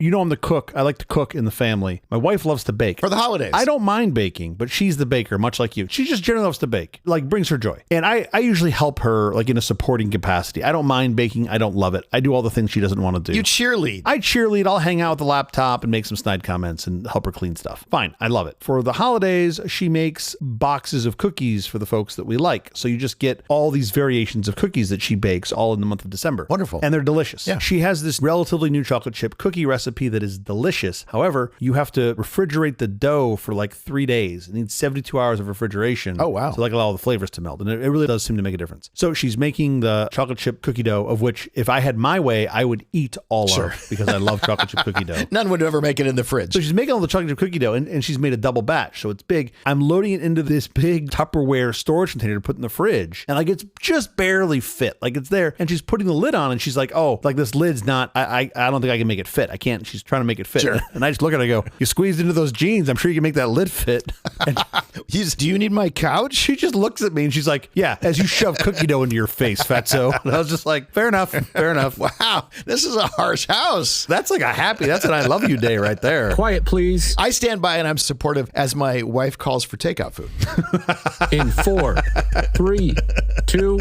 You know I'm the cook. I like to cook in the family. My wife loves to bake. For the holidays. I don't mind baking, but she's the baker, much like you. She just generally loves to bake. Like, brings her joy. And I usually help her, like, in a supporting capacity. I don't mind baking. I don't love it. I do all the things she doesn't want to do. You cheerlead. I cheerlead. I'll hang out with the laptop and make some snide comments and help her clean stuff. Fine. I love it. For the holidays, she makes boxes of cookies for the folks that we like. So you just get all these variations of cookies that she bakes all in the month of December. Wonderful. And they're delicious. Yeah. She has this relatively new chocolate chip cookie recipe that is delicious. However, you have to refrigerate the dough for like 3 days. It needs 72 hours of refrigeration. Oh, wow. To like allow all the flavors to melt. And it really does seem to make a difference. So she's making the chocolate chip cookie dough, of which if I had my way, I would eat all of because I love chocolate chip cookie dough. None would ever make it in the fridge. So she's making all the chocolate chip cookie dough and she's made a double batch. So it's big. I'm loading it into this big Tupperware storage container to put in the fridge. And like, it's just barely fit. Like, it's there. And she's putting the lid on and she's like, oh, like this lid's not, I don't think I can make it fit. I can't. She's trying to make it fit. Sure. And I just look at her and I go, you squeezed into those jeans. I'm sure you can make that lid fit. And do you need my couch? she just looks at me and she's like, yeah, as you shove cookie dough into your face, fatso. And I was just like, fair enough. Fair enough. Wow. This is a harsh house. That's like that's an I love you day right there. Quiet, please. I stand by and I'm supportive as my wife calls for takeout food. In 4, 3, 2.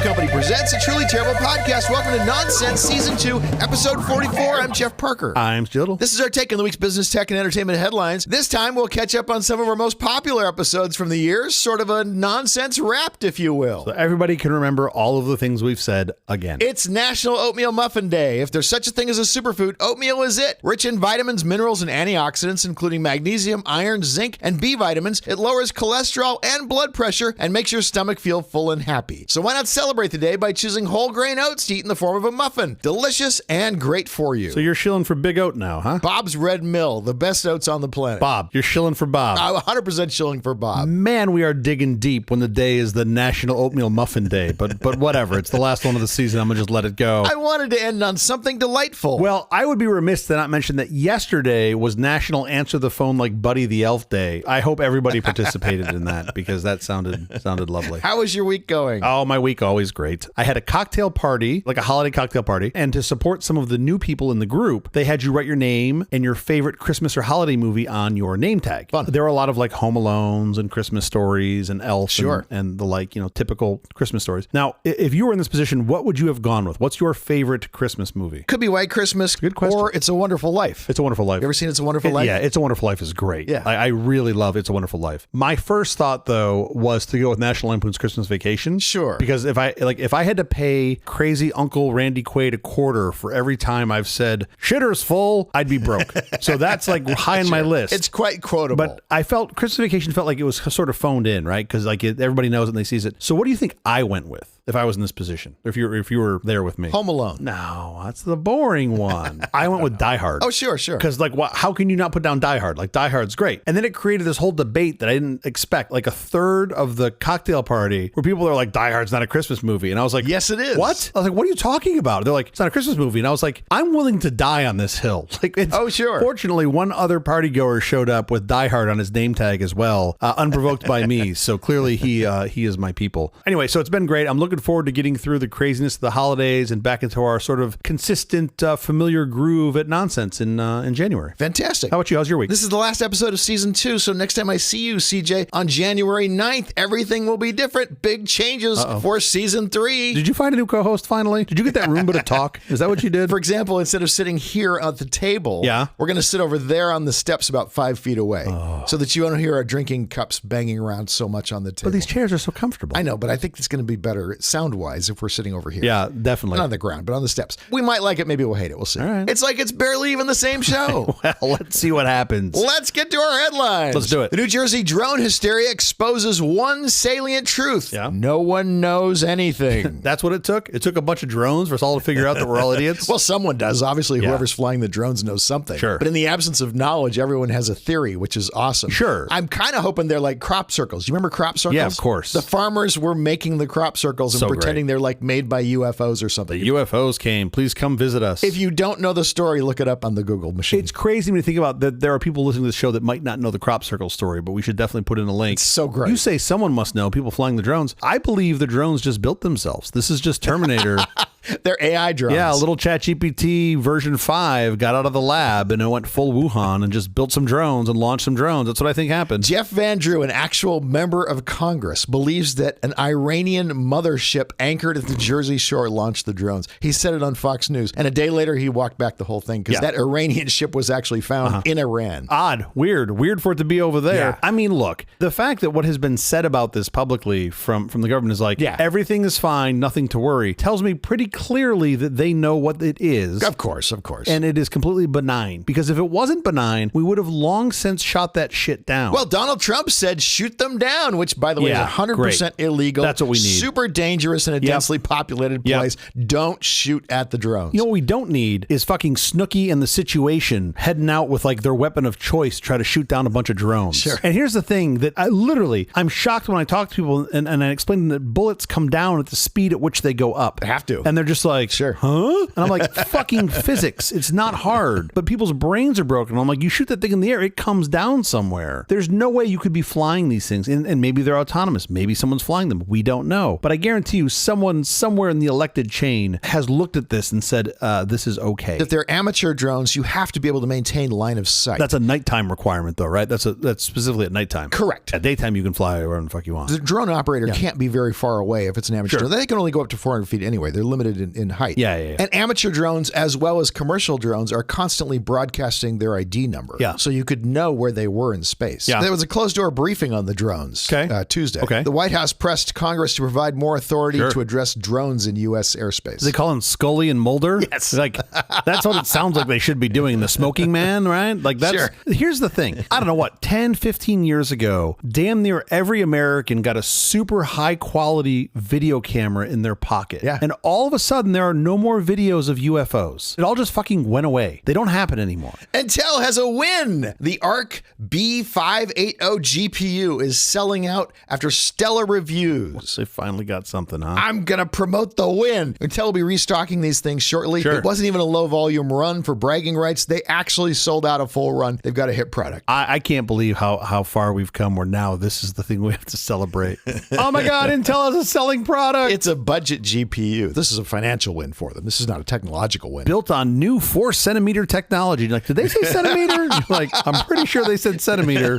Company presents a truly terrible podcast. Welcome to Nonsense Season 2, Episode 44. I'm Jeff Parker. I'm Jiddle. This is our take on the week's business, tech, and entertainment headlines. This time, we'll catch up on some of our most popular episodes from the year, sort of a nonsense wrapped, if you will. So everybody can remember all of the things we've said again. It's National Oatmeal Muffin Day. If there's such a thing as a superfood, oatmeal is it. Rich in vitamins, minerals, and antioxidants, including magnesium, iron, zinc, and B vitamins, it lowers cholesterol and blood pressure and makes your stomach feel full and happy. So why not celebrate the day by choosing whole grain oats to eat in the form of a muffin? Delicious and great for you. So you're shilling for Big Oat now, huh? Bob's Red Mill, the best oats on the planet. Bob. You're shilling for Bob. I'm 100% shilling for Bob. Man, we are digging deep when the day is the National Oatmeal Muffin Day. But whatever. It's the last one of the season. I'm going to just let it go. I wanted to end on something delightful. Well, I would be remiss to not mention that yesterday was National Answer the Phone Like Buddy the Elf Day. I hope everybody participated in that because that sounded lovely. How was your week going? Oh, my week always great. I had a cocktail party, like a holiday cocktail party, and to support some of the new people in the group, they had you write your name and your favorite Christmas or holiday movie on your name tag. Fun. There were a lot of like Home Alones and Christmas Stories and Elf Sure. and the like, typical Christmas stories. Now, if you were in this position, what would you have gone with? What's your favorite Christmas movie? Could be White Christmas. Good question. Or It's a Wonderful Life. It's a Wonderful Life. You ever seen It's a Wonderful Life? Yeah, It's a Wonderful Life is great. Yeah. I really love It's a Wonderful Life. My first thought, though, was to go with National Lampoon's Christmas Vacation. Sure. Because if I had to pay crazy Uncle Randy Quaid a quarter for every time I've said, shitter's full, I'd be broke. So that's like high on my list. It's quite quotable. But I felt Christmas Vacation felt like it was sort of phoned in, right? Because like everybody knows it and they sees it. So what do you think I went with if I was in this position? If you were there with me? Home Alone. No, that's the boring one. I went with Die Hard. Oh, sure. Because like, how can you not put down Die Hard? Like Die Hard's great. And then it created this whole debate that I didn't expect. Like a third of the cocktail party where people are like, Die Hard's not a Christmas movie. And I was like, yes, it is. What? I was like, what are you talking about? They're like, it's not a Christmas movie. And I was like, I'm willing to die on this hill. Like, oh, sure. Fortunately, one other party goer showed up with Die Hard on his name tag as well, unprovoked by me. So clearly he is my people. Anyway, so it's been great. I'm looking forward to getting through the craziness of the holidays and back into our sort of consistent, familiar groove at nonsense in January. Fantastic. How about you? How's your week? This is the last episode of Season 2, so next time I see you, CJ, on January 9th, everything will be different. Big changes for Season 3. Did you find a new co-host finally? Did you get that Roomba to talk? Is that what you did? For example, instead of sitting here at the table, we're going to sit over there on the steps about 5 feet away so that you don't hear our drinking cups banging around so much on the table. But these chairs are so comfortable. I know, but I think it's going to be better sound-wise if we're sitting over here. Yeah, definitely. Not on the ground, but on the steps. We might like it, maybe we'll hate it. We'll see. All right. It's like it's barely even the same show. Well, let's see what happens. Let's get to our headlines. Let's do it. The New Jersey drone hysteria exposes one salient truth. Yeah. No one knows anything. That's what it took? It took a bunch of drones for us all to figure out that we're all idiots? Well, someone does. Obviously, whoever's flying the drones knows something. Sure. But in the absence of knowledge, everyone has a theory, which is awesome. Sure. I'm kind of hoping they're like crop circles. You remember crop circles? Yeah, of course. The farmers were making the crop circles cocktails and So pretending they're like made by UFOs or something. The UFOs came. Please come visit us. If you don't know the story, look it up on the Google machine. It's crazy when you think about that. There are people listening to this show that might not know the crop circle story, but we should definitely put in a link. It's so great. You say someone must know, people flying the drones. I believe the drones just built themselves. This is just Terminator. They're AI drones. Yeah, a little ChatGPT version 5 got out of the lab and it went full Wuhan and just built some drones and launched some drones. That's what I think happened. Jeff Van Drew, an actual member of Congress, believes that an Iranian mothership anchored at the Jersey Shore launched the drones. He said it on Fox News. And a day later, he walked back the whole thing because that Iranian ship was actually found in Iran. Odd, weird for it to be over there. Yeah. I mean, look, the fact that what has been said about this publicly from the government is like, everything is fine, nothing to worry, tells me pretty clearly that they know what it is. Of course. And it is completely benign. Because if it wasn't benign, we would have long since shot that shit down. Well, Donald Trump said shoot them down, which, by the way, is 100% illegal. That's what we need. Super dangerous in a densely populated place. Don't shoot at the drones. You know what we don't need is fucking Snooki and the Situation heading out with like their weapon of choice to try to shoot down a bunch of drones. Sure. And here's the thing that I'm shocked when I talk to people and I explain that bullets come down at the speed at which they go up. They have to. And they're just like, sure. Huh? And I'm like, fucking physics. It's not hard. But people's brains are broken. I'm like, you shoot that thing in the air, it comes down somewhere. There's no way you could be flying these things. And maybe they're autonomous. Maybe someone's flying them. We don't know. But I guarantee you someone somewhere in the elected chain has looked at this and said, this is okay. If they're amateur drones, you have to be able to maintain line of sight. That's a nighttime requirement though, right? That's specifically at nighttime. Correct. At daytime, you can fly wherever the fuck you want. The drone operator can't be very far away if it's an amateur drone. They can only go up to 400 feet anyway. They're limited in height. Yeah. And amateur drones, as well as commercial drones, are constantly broadcasting their ID number. Yeah. So you could know where they were in space. Yeah. There was a closed-door briefing on the drones Tuesday. Okay. The White House pressed Congress to provide more authority to address drones in U.S. airspace. Do they call him Scully and Mulder? Yes. Like, that's what it sounds like they should be doing. The smoking man, right? Like, that's... Here's the thing. I don't know what, 10, 15 years ago, damn near every American got a super high-quality video camera in their pocket. Yeah. And all of a sudden, there are no more videos of UFOs. It all just fucking went away. They don't happen anymore. Intel has a win. The ARC B580 GPU is selling out after stellar reviews. They finally got something, huh? I'm going to promote the win. Intel will be restocking these things shortly. Sure. It wasn't even a low volume run for bragging rights. They actually sold out a full run. They've got a hit product. I can't believe how far we've come where now this is the thing we have to celebrate. Oh my God, Intel has a selling product. It's a budget GPU. This is a financial win for them. This is not a technological win. Built on new 4-centimeter technology. Like, did they say centimeter? Like, I'm pretty sure they said centimeter.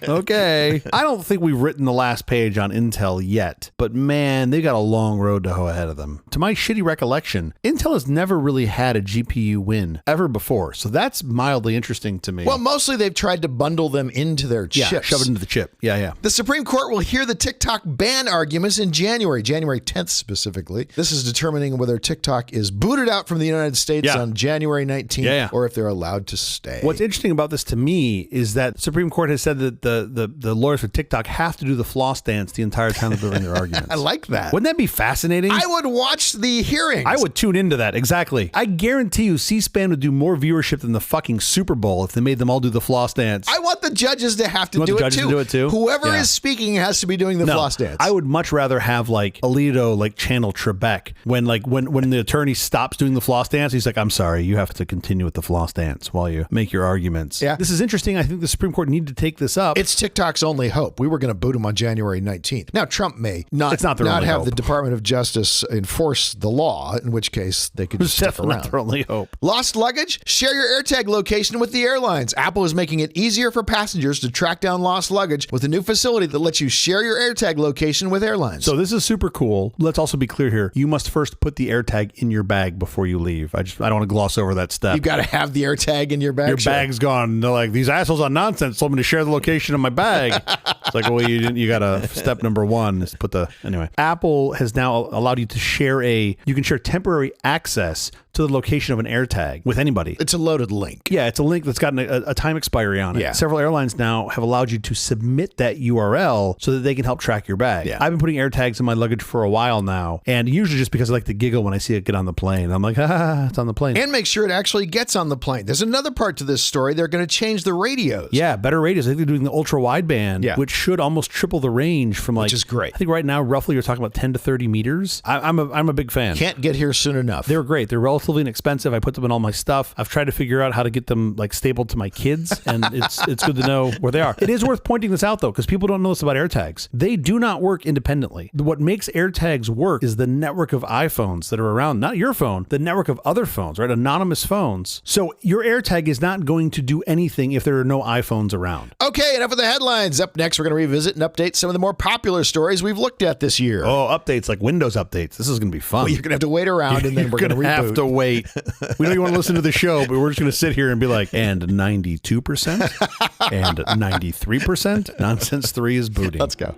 Okay. I don't think we've written the last page on Intel yet, but man, they got a long road to hoe ahead of them. To my shitty recollection, Intel has never really had a GPU win ever before. So that's mildly interesting to me. Well, mostly they've tried to bundle them into their chips. Shove it into the chip. Yeah. The Supreme Court will hear the TikTok ban arguments in January 10th specifically. This is determining whether TikTok is booted out from the United States on January 19th or if they're allowed to stay. What's interesting about this to me is that the Supreme Court has said that the lawyers for TikTok have to do the floss dance the entire time they're doing their arguments. I like that. Wouldn't that be fascinating? I would watch the hearings. I would tune into that. Exactly. I guarantee you C-SPAN would do more viewership than the fucking Super Bowl if they made them all do the floss dance. I want the judges to have to do it too. Whoever is speaking has to be doing the floss dance. I would much rather have like Alito like channel Trebek when the attorney stops doing the floss dance, he's like, I'm sorry, you have to continue with the floss dance while you make your arguments. Yeah. This is interesting. I think the Supreme Court needed to take this up. It's TikTok's only hope. We were going to boot him on January 19th. Now, Trump may not have hope. the Department of Justice enforce the law, in which case they could just stick around. Not their only hope. Lost luggage? Share your AirTag location with the airlines. Apple is making it easier for passengers to track down lost luggage with a new facility that lets you share your AirTag location with airlines. So this is super cool. Let's also be clear here. You must first put the AirTag in your bag before you leave. I don't want to gloss over that step. You got to have the AirTag in your bag. Your bag's gone. They're like, these assholes on nonsense told me to share the location of my bag. It's like, well, you didn't. You got to step number one is put the anyway. Apple has now allowed you to share you can share temporary access to the location of an AirTag with anybody. It's a loaded link. Yeah, it's a link that's got a time expiry on it. Yeah. Several airlines now have allowed you to submit that URL so that they can help track your bag. Yeah. I've been putting AirTags in my luggage for a while now, and usually just because I like to giggle when I see it get on the plane. I'm like, it's on the plane. And make sure it actually gets on the plane. There's another part to this story. They're going to change the radios. Yeah, better radios. I think they're doing the ultra wideband, which should almost triple the range from which is great. I think right now roughly you're talking about 10 to 30 meters. I'm a big fan. Can't get here soon enough. They're great. They're relatively inexpensive. I put them in all my stuff. I've tried to figure out how to get them like stapled to my kids, and it's good to know where they are. It is worth pointing this out though, because people don't know this about AirTags. They do not work independently. What makes AirTags work is the network of iPhones that are around, not your phone, the network of other phones, right? Anonymous phones. So your AirTag is not going to do anything if there are no iPhones around. Okay, enough of the headlines. Up next, we're going to revisit and update some of the more popular stories we've looked at this year. Oh, updates like Windows updates. This is going to be fun. Well, you're going to have to wait around, and then we're going to have to wait. We know you want to listen to the show, but we're just going to sit here and be like, and 92% and 93%. Nonsense 3 is booting. Let's go.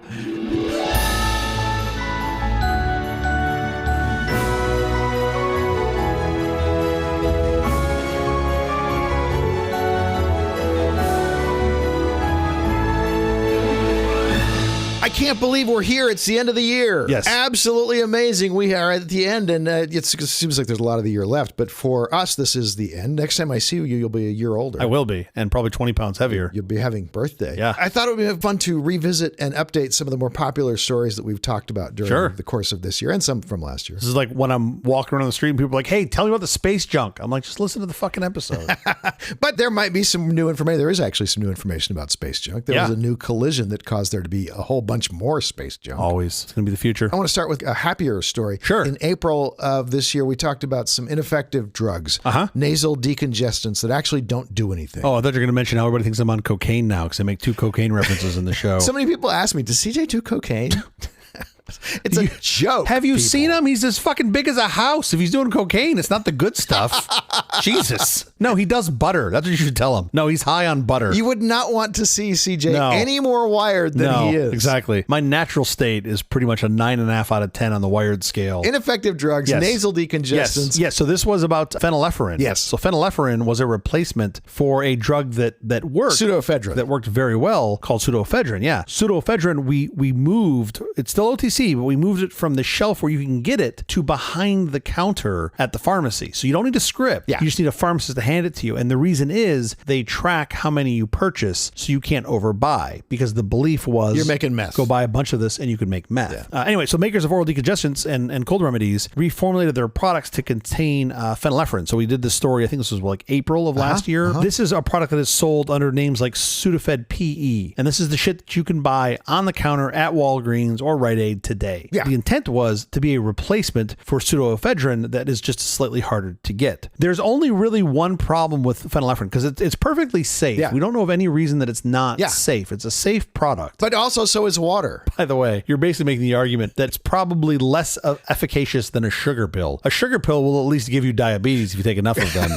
I can't believe we're here. It's the end of the year. Yes. Absolutely amazing. We are at the end, and it seems like there's a lot of the year left. But for us, this is the end. Next time I see you, you'll be a year older. I will be, and probably 20 pounds heavier. You'll be having birthday. Yeah. I thought it would be fun to revisit and update some of the more popular stories that we've talked about during the course of this year, and some from last year. This is like when I'm walking around the street and people are like, hey, tell me about the space junk. I'm like, just listen to the fucking episode. But there might be some new information. There is actually some new information about space junk. There was a new collision that caused there to be a whole bunch more space junk. Always. It's going to be the future. I want to start with a happier story. Sure. In April of this year, we talked about some ineffective drugs, nasal decongestants that actually don't do anything. Oh, I thought you were going to mention how everybody thinks I'm on cocaine now because I make 2 cocaine references in the show. So many people ask me, does CJ do cocaine? It's a joke. Have you seen him? He's as fucking big as a house. If he's doing cocaine, it's not the good stuff. Jesus. No, he does butter. That's what you should tell him. No, he's high on butter. You would not want to see CJ any more wired than he is. Exactly. My natural state is pretty much a 9.5 out of 10 on the wired scale. Ineffective drugs, nasal decongestants. Yes. So this was about phenylephrine. Yes. So phenylephrine was a replacement for a drug that worked. Pseudoephedrine. That worked very well, called pseudoephedrine. Yeah. Pseudoephedrine, we moved, it's still OTC, but we moved it from the shelf where you can get it to behind the counter at the pharmacy. So you don't need a script. Yeah. You just need a pharmacist to hand it to you. And the reason is they track how many you purchase so you can't overbuy, because the belief was you're making meth. Go buy a bunch of this and you could make meth. Yeah. Anyway, so makers of oral decongestants and cold remedies reformulated their products to contain phenylephrine. So we did this story, I think this was like April of last year. This is a product that is sold under names like Sudafed PE. And this is the shit that you can buy on the counter at Walgreens or Rite Aid today. Yeah. The intent was to be a replacement for pseudoephedrine that is just slightly harder to get. There's only really one problem with phenylephrine because it's perfectly safe. Yeah. We don't know of any reason that it's not safe. It's a safe product. But also so is water. By the way, you're basically making the argument that it's probably less efficacious than a sugar pill. A sugar pill will at least give you diabetes if you take enough of them.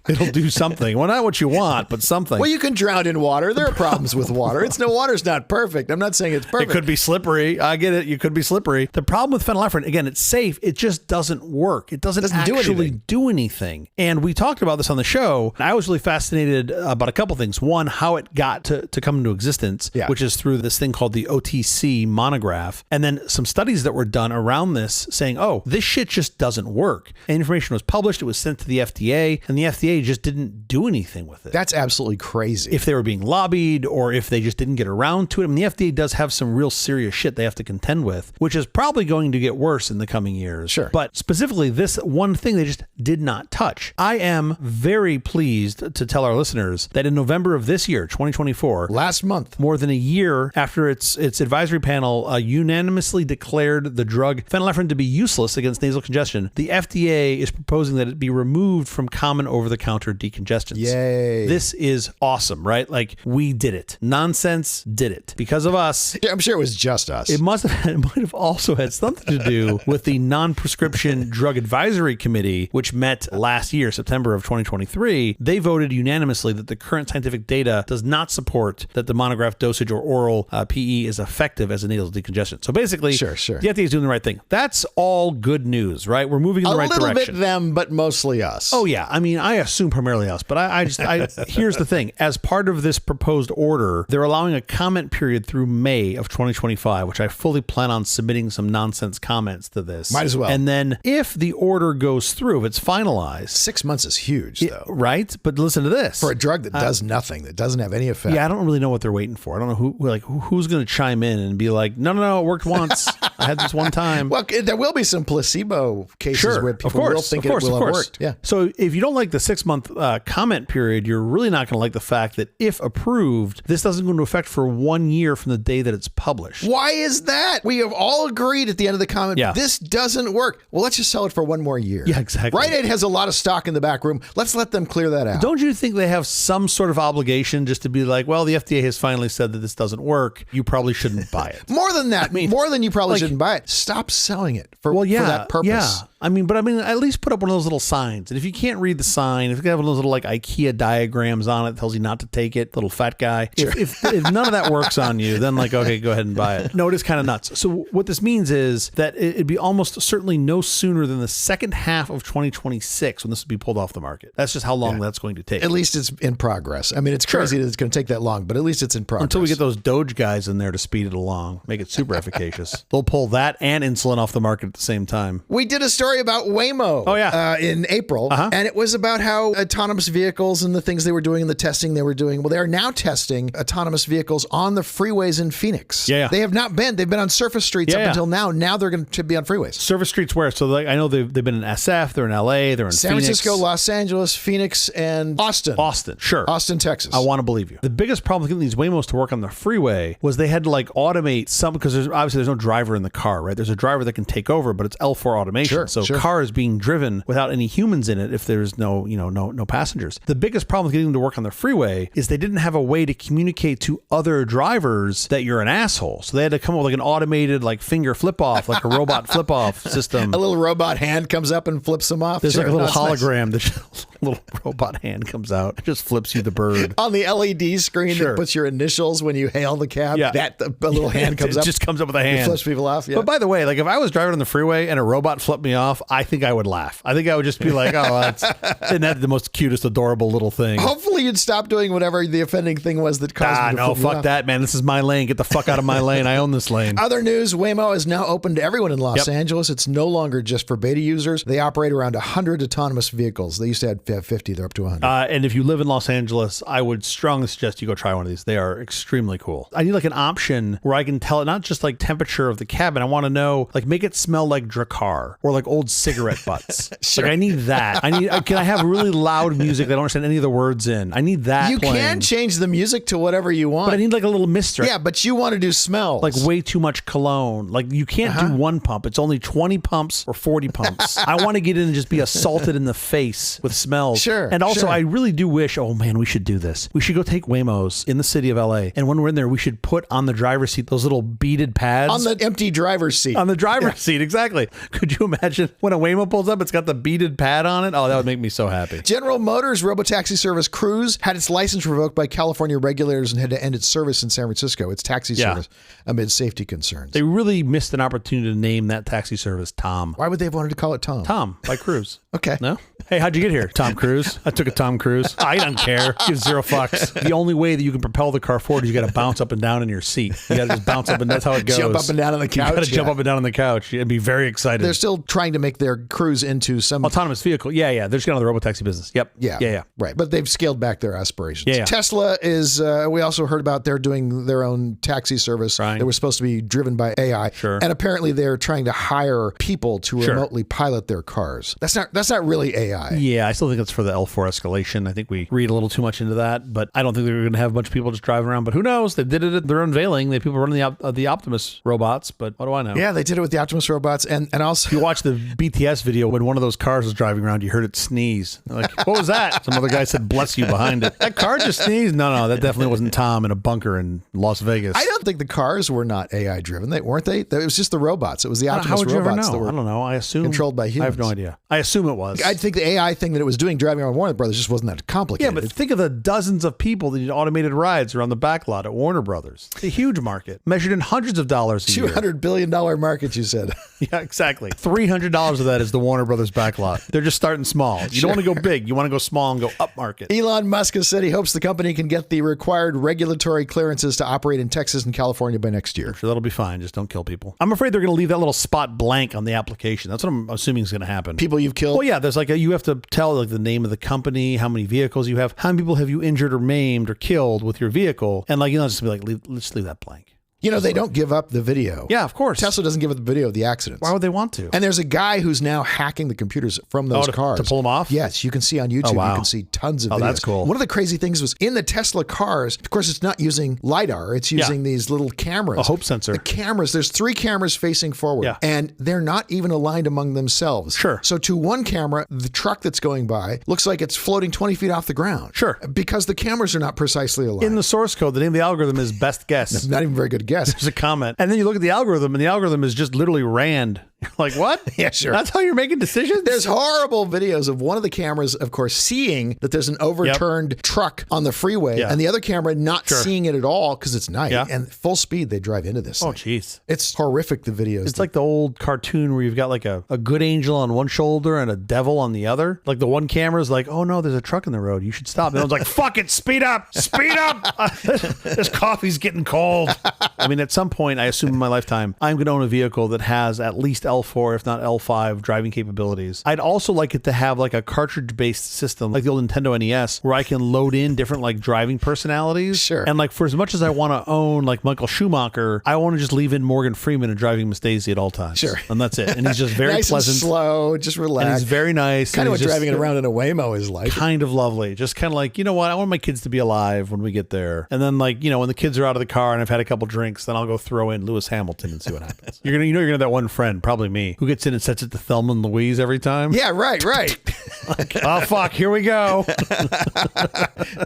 It'll do something. Well, not what you want, but something. Well, you can drown in water. There are problems with water. Water's not perfect. I'm not saying it's perfect. It could be slippery. I get it. You could be slippery. The problem with phenylephrine, again, it's safe. It just doesn't work. It doesn't actually do anything. And we talked about this on the show. I was really fascinated about a couple things. One, how it got to come into existence, which is through this thing called the OTC monograph. And then some studies that were done around this saying, oh, this shit just doesn't work. And information was published. It was sent to the FDA, and the FDA just didn't do anything with it. That's absolutely crazy. If they were being lobbied or if they just didn't get around to it. I mean, the FDA does have some real serious shit they have to contend with, which is probably going to get worse in the coming years. Sure. But specifically, this one thing they just did not touch. I am very pleased to tell our listeners that in November of this year, 2024, last month, more than a year after its advisory panel unanimously declared the drug phenylephrine to be useless against nasal congestion, the FDA is proposing that it be removed from common over-the-counter over-the-counter decongestants. Yay. This is awesome, right? Like, we did it. Nonsense did it. Because of us. I'm sure it was just us. It might have also had something to do with the Non-Prescription Drug Advisory Committee, which met last year, September of 2023. They voted unanimously that the current scientific data does not support that the monograph dosage or oral PE is effective as a nasal decongestant. So basically, Sure. the FDA is doing the right thing. That's all good news, right? We're moving in the right direction. A little bit them, but mostly us. Oh, yeah. I mean, I assume primarily us, but I here's the thing. As part of this proposed order, they're allowing a comment period through May of 2025, which I fully plan on submitting some nonsense comments to this. Might as well. And then if the order goes through, if it's finalized. 6 months is huge, though. Right? But listen to this. For a drug that does nothing, that doesn't have any effect. Yeah, I don't really know what they're waiting for. I don't know who's going to chime in and be like, no, it worked once. I had this one time. Well, there will be some placebo cases where people will think it will have worked. Yeah. So if you don't like the 6-month comment period, you're really not going to like the fact that if approved, this doesn't go into effect for 1 year from the day that it's published. Why is that? We have all agreed at the end of the comment, this doesn't work. Well, let's just sell it for 1 more year. Yeah, exactly. Rite Aid has a lot of stock in the back room. Let's let them clear that out. Don't you think they have some sort of obligation just to be like, well, the FDA has finally said that this doesn't work. You probably shouldn't buy it. More than that. More than you probably shouldn't buy it. Stop selling it for that purpose. Yeah. I mean, at least put up one of those little signs. And if you can't read the sign, if you have one of those little like IKEA diagrams on it that tells you not to take it, little fat guy. Sure. If none of that works on you, then like, okay, go ahead and buy it. No, it is kind of nuts. So what this means is that it'd be almost certainly no sooner than the second half of 2026 when this would be pulled off the market. That's just how long that's going to take. At least it's in progress. I mean, it's crazy that it's going to take that long, but at least it's in progress. Until we get those Doge guys in there to speed it along, make it super efficacious. They'll pull that and insulin off the market at the same time. We did a story about Waymo. Oh, yeah. In April. And it was about how autonomous vehicles and the things they were doing and the testing they were doing. Well, they are now testing autonomous vehicles on the freeways in Phoenix. Yeah. They have not been. They've been on surface streets up until now. Now they're going to be on freeways. Surface streets where? So I know they've been in SF, they're in LA, they're in San Phoenix. Francisco, Los Angeles, Phoenix, and Austin. Sure. Austin, Texas. I want to believe you. The biggest problem with getting these Waymos to work on the freeway was they had to like automate some, because there's no driver in the car, right? There's a driver that can take over, but it's L4 automation. So car is being driven without any humans in it if there's no passengers. The biggest problem with getting them to work on the freeway is they didn't have a way to communicate to other drivers that you're an asshole. So they had to come up with like an automated like finger flip off, like a robot flip off system. A little robot hand comes up and flips them off. There's like a little hologram. Nice. Little robot hand comes out. It just flips you the bird. On the LED screen that puts your initials when you hail the cab, a little hand comes up. It just comes up with a hand. It flips people off. Yeah. But by the way, like if I was driving on the freeway and a robot flipped me off, I think I would laugh. I think I would just be like, isn't that the most cutest, adorable little thing? Hopefully you'd stop doing whatever the offending thing was that caused me to flip fuck that, man. This is my lane. Get the fuck out of my lane. I own this lane. Other news, Waymo is now open to everyone in Los Angeles. It's no longer just for beta users. They operate around 100 autonomous vehicles. They used to have 50. They're up to 100. And if you live in Los Angeles, I would strongly suggest you go try one of these. They are extremely cool. I need like an option where I can tell it not just like temperature of the cabin. I want to know, like, make it smell like Drakkar or like old cigarette butts. Like I need that. Can I have really loud music that I don't understand any of the words in? I need that. You can change the music to whatever you want. But I need like a little mystery. Yeah, but you want to do smells. Like way too much cologne. Like you can't do one pump. It's only 20 pumps or 40 pumps. I want to get in and just be assaulted in the face with smells. Sure. And also I really do wish, oh man, we should do this. We should go take Waymos in the city of LA. And when we're in there, we should put on the driver's seat those little beaded pads. On the empty driver's seat. On the driver's seat, exactly. Could you imagine when a Waymo pulls up, it's got the beaded pad on it? Oh, that would make me so happy. General Motors Robotaxi service Cruise had its license revoked by California regulators and had to end its service in San Francisco, its taxi service, amid safety concerns. They really missed an opportunity to name that taxi service Tom. Why would they have wanted to call it Tom? Tom, by Cruise. Okay. No? Hey, how'd you get here? Tom Cruise. I took a Tom Cruise. I don't care. Give 0 fucks. The only way that you can propel the car forward is you got to bounce up and down in your seat. You got to just bounce up and that's how it goes. Jump up and down on the couch. You got to jump up and down on the couch and be very excited. They're still trying to make their Cruise into some autonomous vehicle. Yeah. They're just getting on the robotaxi business. Yep. Yeah. Right. But they've scaled back their aspirations. Yeah. Tesla is, we also heard about they're doing their own taxi service. Right. That was supposed to be driven by AI. Sure. And apparently they're trying to hire people to remotely pilot their cars. That's not really AI. Yeah. I still think it's for the L4 escalation. I think we read a little too much into that, but I don't think they're going to have a bunch of people just driving around. But who knows? They did it at their unveiling. They have people running the Optimus robots, but what do I know? Yeah, they did it with the Optimus robots. And also, if you watch the BTS video when one of those cars was driving around, you heard it sneeze. They're like, what was that? Some other guy said, bless you behind it. That car just sneezed? No, that definitely wasn't Tom in a bunker in Las Vegas. I don't think the cars were not AI driven. Weren't they? It was just the robots. It was the How Optimus would you ever robots know? that were I don't know. I assume controlled by humans. I have no idea. I assume it was. I think the AI thing that it was doing driving around Warner Brothers just wasn't that Yeah, complicated. but think of the dozens of people that need automated rides around the back lot at Warner Brothers. It's a huge market, measured in hundreds of dollars a year. $200 billion market, you said. Yeah, exactly. $300 of that is the Warner Brothers back lot. They're just starting small. You don't want to go big. You want to go small and go up market. Elon Musk has said he hopes the company can get the required regulatory clearances to operate in Texas and California by next year. So that'll be fine. Just don't kill people. I'm afraid they're going to leave that little spot blank on the application. That's what I'm assuming is going to happen. People you've killed? Well, yeah, there's you have to tell the name of the company, how many vehicles you have, how many people have you injured or maimed or killed with your vehicle, and just be let's leave that blank. They don't give up the video. Yeah, of course. Tesla doesn't give up the video of the accidents. Why would they want to? And there's a guy who's now hacking the computers from those cars. To pull them off? Yes, you can see on YouTube. Oh, wow. You can see tons of videos. That's cool. One of the crazy things was in the Tesla cars, of course, it's not using LiDAR. It's using these little cameras. A hope sensor. The cameras, there's 3 cameras facing forward. Yeah. And they're not even aligned among themselves. Sure. So to one camera, the truck that's going by looks like it's floating 20 feet off the ground. Sure. Because the cameras are not precisely aligned. In the source code, the name of the algorithm is best guess. Not even a very good guess. There's a comment. And then you look at the algorithm, and the algorithm is just literally RAND. You're like, what? Yeah, sure. That's how you're making decisions? There's horrible videos of one of the cameras, of course, seeing that there's an overturned truck on the freeway, and the other camera not seeing it at all because it's night. Yeah. And full speed, they drive into this. Oh, thing. jeez. It's horrific, the videos. It's like the old cartoon where you've got a good angel on one shoulder and a devil on the other. Like the one camera is like, oh no, there's a truck in the road. You should stop. And the other's like, fuck it, speed up. This coffee's getting cold. I mean, at some point, I assume in my lifetime, I'm going to own a vehicle that has at least L4, if not L5 driving capabilities. I'd also like it to have a cartridge-based system, like the old Nintendo NES, where I can load in different driving personalities. Sure. And for as much as I want to own Michael Schumacher, I want to just leave in Morgan Freeman and driving Miss Daisy at all times. Sure. And that's it. And he's just very nice pleasant. And slow, just relax. And he's very nice. Kind of what just driving it around in a Waymo is like. Kind of lovely. Just kind of you know what? I want my kids to be alive when we get there. And then when the kids are out of the car and I've had a couple drinks, then I'll go throw in Lewis Hamilton and see what happens. You're gonna have that one friend, probably me, who gets in and sets it to Thelma and Louise every time. Yeah, right. Oh, fuck, here we go.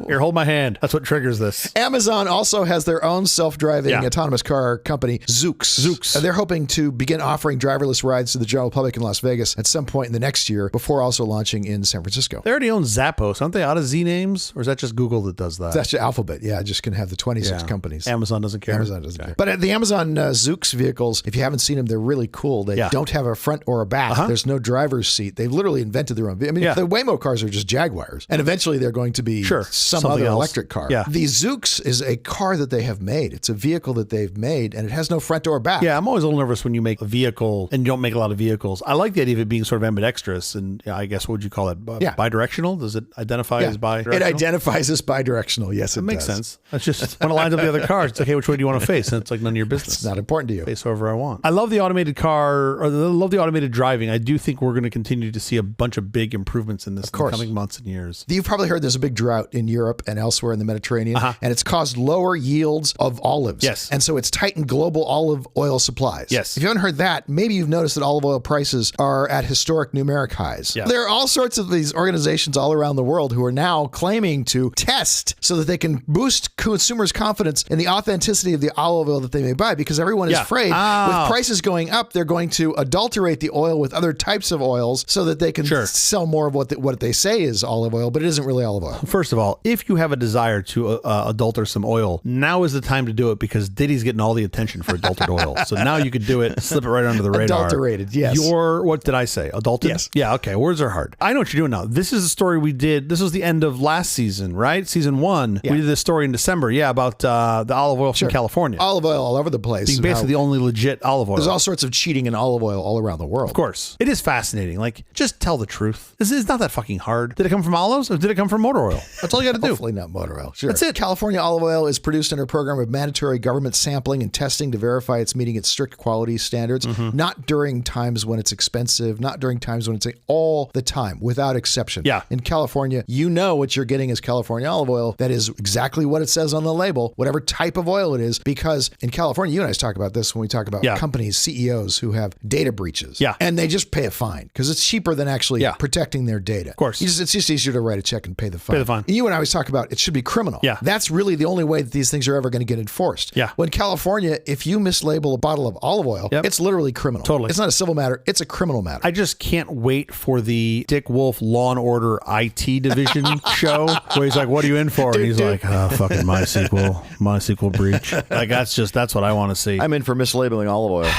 Here, hold my hand. That's what triggers this. Amazon also has their own self-driving Yeah. autonomous car company, Zoox. They're hoping to begin offering driverless rides to the general public in Las Vegas at some point in the next year before also launching in San Francisco. They already own Zappos. Aren't they out of Z names? Or is that just Google that does that? That's Alphabet. Yeah, just can have the 26 companies. Amazon doesn't care. Amazon doesn't care. But the Amazon Zoox vehicles, if you haven't seen them, they're really cool. They don't have a front or a back. There's no driver's seat. They've literally invented their own. I mean, the Waymo cars are just Jaguars. And eventually they're going to be some something other else. electric car. Yeah. The Zoox is a car that they have made. It's a vehicle that they've made, and it has no front or back. Yeah, I'm always a little nervous when you make a vehicle and you don't make a lot of vehicles. I like the idea of it being sort of ambidextrous, and I guess what would you call it? Bidirectional? Does it identify as bidirectional? It identifies as bidirectional. Yes, it makes does. sense. It's just when it lines up the other cars, it's like, hey, which way do you want to face? And it's like none of your business. It's not important to you. Face wherever I want. I love the automated car, or I love the automated driving. I do think we're going to continue to see a bunch of big improvements in this in the coming months and years. You've probably heard there's a big drought in Europe and elsewhere in the Mediterranean, and it's caused lower yields of olives. Yes. And so it's tightened global olive oil supplies. Yes. If you haven't heard that, maybe you've noticed that olive oil prices are at historic numeric highs. Yeah. There are all sorts of these organizations all around the world who are now claiming to test so that they can boost consumers' confidence in the authenticity of the olive oil that they may buy, because everyone is afraid with prices going up, they're going to adulterate the oil with other types of oils so that they can sell more of what they say is olive oil, but it isn't really olive oil. First of all, if you have a desire to adulter some oil, now is the time to do it, because Diddy's getting all the attention for adulterated oil. So now you could do it, slip it right under the radar. Adulterated, yes. What did I say? Adulterated? Yes. Yeah, okay. Words are hard. I know what you're doing now. This is a story we did. This was the end of last season, right? Season 1. Yeah. We did this story in December. Yeah, about the olive oil from California. Olive oil all over the place. Being basically the only legit olive oil. There's all sorts of cheating in olive oil all around the world. Of course. It is fascinating. Just tell the truth. This is not that fucking hard. Did it come from olives, or did it come from motor oil? That's all you got to do. Hopefully not motor oil. Sure. That's it. California olive oil is produced under a program of mandatory government sampling and testing to verify it's meeting its strict quality standards, not during times when it's expensive, not during times when it's all the time, without exception. Yeah. In California, you know what you're getting is California olive oil. That is exactly what it says on the label, whatever type of oil it is, because in California, you and I talk about this when we talk about companies, CEOs who have data breaches. Yeah. And they just pay a fine because it's cheaper than actually protecting their data. Of course. It's just easier to write a check and pay the fine. Pay the fine. And you and I always talk about it should be criminal. Yeah. That's really the only way that these things are ever going to get enforced. Yeah. When California, if you mislabel a bottle of olive oil, it's literally criminal. Totally. It's not a civil matter. It's a criminal matter. I just can't wait for the Dick Wolf Law and Order IT division show where he's like, what are you in for? And he's like, oh, fucking MySQL breach. Like, that's what I want to see. I'm in for mislabeling olive oil.